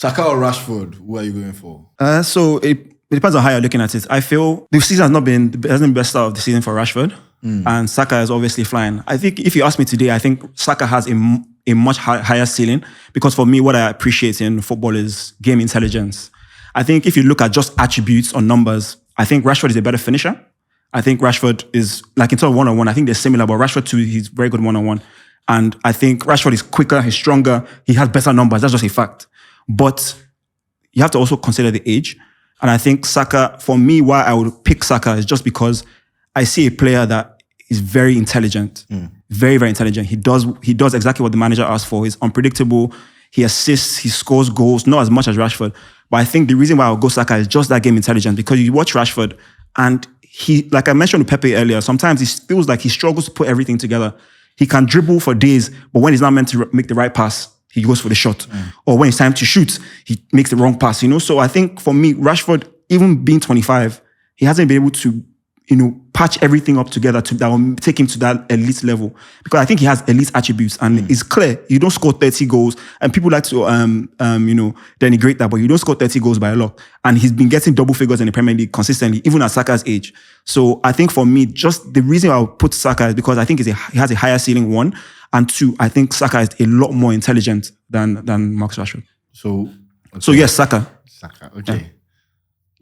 Saka or Rashford? Who are you going for? So it depends on how you're looking at it. I feel the season hasn't been the best start of the season for Rashford, and Saka is obviously flying. I think if you ask me today, I think Saka has a much higher ceiling, because for me, what I appreciate in football is game intelligence. I think if you look at just attributes or numbers, I think Rashford is a better finisher. I think Rashford is, like in terms of one-on-one, I think they're similar, but Rashford too, he's very good one-on-one. And I think Rashford is quicker, he's stronger, he has better numbers. That's just a fact. But you have to also consider the age. And I think Saka, for me, why I would pick Saka is just because I see a player that is very intelligent, very, very intelligent. He does exactly what the manager asked for. He's unpredictable. He assists, he scores goals, not as much as Rashford. But I think the reason why I'll go Saka is just that game intelligence, because you watch Rashford and he, like I mentioned with Pepe earlier, sometimes he feels like he struggles to put everything together. He can dribble for days, but when he's not meant to make the right pass, he goes for the shot. Or when it's time to shoot, he makes the wrong pass, So I think for me, Rashford, even being 25, he hasn't been able to, patch everything up together that will take him to that elite level. Because I think he has elite attributes, and it's clear you don't score 30 goals, and people like to, denigrate that, but you don't score 30 goals by a lot. And he's been getting double figures in the Premier League consistently, even at Saka's age. So I think for me, just the reason I'll put Saka is because I think he has a higher ceiling, one, and two, I think Saka is a lot more intelligent than Marcus Rashford. So yes, Saka. Saka, okay. Yeah.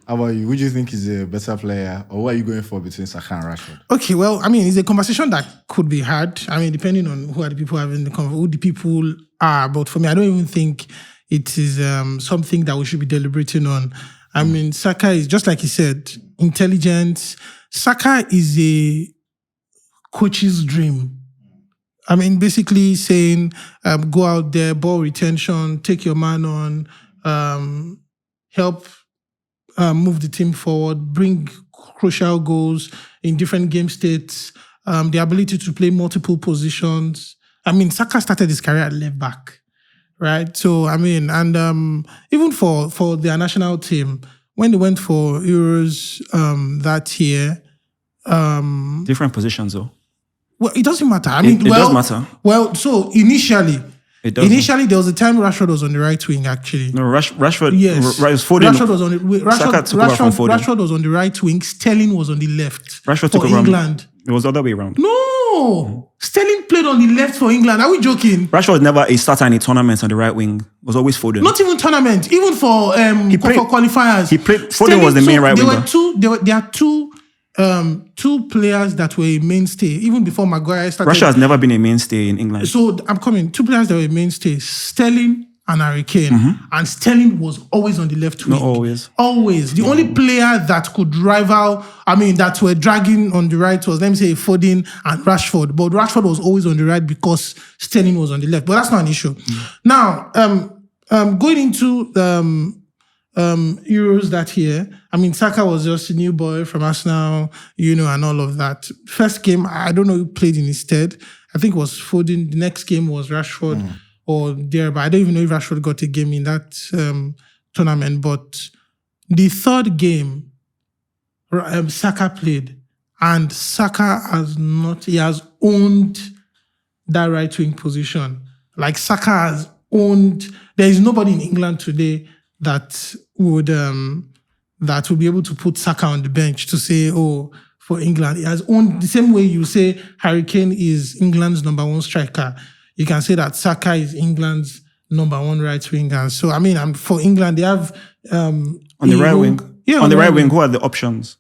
How about you? Who do you think is a better player, or what are you going for between Saka and Rashford? Okay, well, it's a conversation that could be had. Depending on who are the people having the conversation, who the people are. But for me, I don't even think it is something that we should be deliberating on. Saka is, just like he said, intelligent. Saka is a coach's dream. Basically saying, go out there, ball retention, take your man on, help move the team forward, bring crucial goals in different game states, the ability to play multiple positions. Saka started his career at left back, right? So, even for their national team, when they went for Euros that year... different positions though. Well, it doesn't matter. It does matter. Well, so initially, it doesn't. Initially, there was a time Rashford was on the right wing, actually. No, Rashford. Yes. Foden. Rashford was on the Rashford was on the right wing. Sterling was on the left. Rashford for took over England. It was the other way around. No, Sterling played on the left for England. Are we joking? Rashford was never a starter in a tournament on the right wing. It was always Foden. Not even tournament. Even for for qualifiers. He played. Foden was the main right winger. There are two players that were a mainstay even before Maguire started. Russia has never been a mainstay in England. So I'm coming. Two players that were a mainstay: Sterling and Harry Kane. And Sterling was always on the left wing. Not always. Always. The only player that could rival, that were dragging on the right was, let me say, Foden and Rashford. But Rashford was always on the right because Sterling was on the left. But that's not an issue. Now, going into Euros that year, Saka was just a new boy from Arsenal, and all of that. First game, I don't know who played in his stead. I think it was Foden. The next game was Rashford or there, but I don't even know if Rashford got a game in that tournament. But the third game, Saka played, and Saka has owned that right wing position. Like Saka has owned. There is nobody in England today that would be able to put Saka on the bench to say, for England. He has owned, the same way you say Harry Kane is England's number one striker. You can say that Saka is England's number one right winger. So, for England, they have... on the right wing? Yeah. On the right wing, who are the options?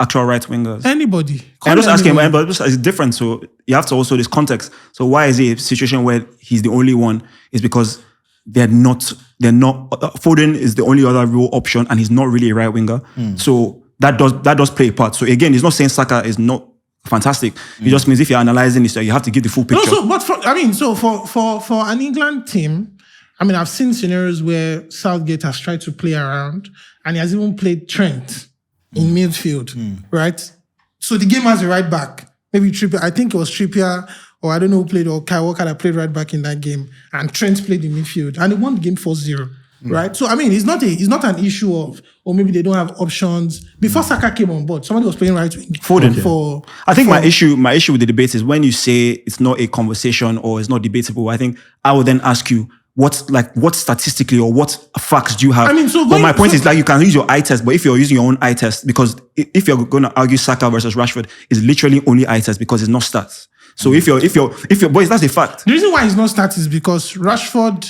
Actual right wingers? Anybody. I'm just asking, but it's different. So you have to also this context. So why is it a situation where he's the only one? It's because they're not, Foden is the only other real option and he's not really a right winger. So that does play a part. So again, it's not saying Saka is not fantastic. It just means if you're analyzing this, you have to give the full picture. No, for an England team, I've seen scenarios where Southgate has tried to play around and he has even played Trent in midfield, right? So the game has a right back. Maybe Trippier, I think it was Trippier, or I don't know who played, or Kyle Walker that played right back in that game, and Trent played in midfield, and they won the game 4-0, right? So, it's not an issue of, or maybe they don't have options. Before Saka came on board, somebody was playing right wing. Foden. I think my issue with the debate is when you say it's not a conversation or it's not debatable, I think I would then ask you, what statistically or what facts do you have? I mean, so but my point is like you can use your eye test, but if you're using your own eye test, because if you're going to argue Saka versus Rashford, it's literally only eye test because it's not stats. So if you're boys, that's a fact. The reason why it's not stats is because Rashford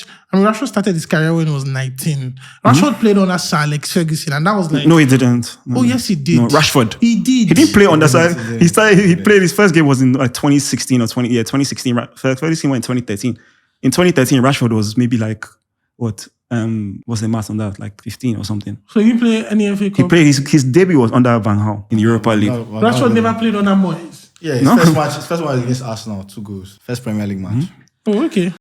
started his career when he was 19. Rashford played under Sir Alex Ferguson, and that was like... No, he didn't. No. Oh, yes, he did. No, Rashford. He did. He didn't play under Sir. He played his first game was in 2016 or 2016. First game went in 2013. In 2013, Rashford was maybe like, what's the math on that? Like 15 or something. So he played any FA Cup? He played, his debut was under Van Gaal in Europa League. Rashford never played under Moyes. Yeah, his first one against Arsenal, 2 goals. First Premier League match. Oh, okay.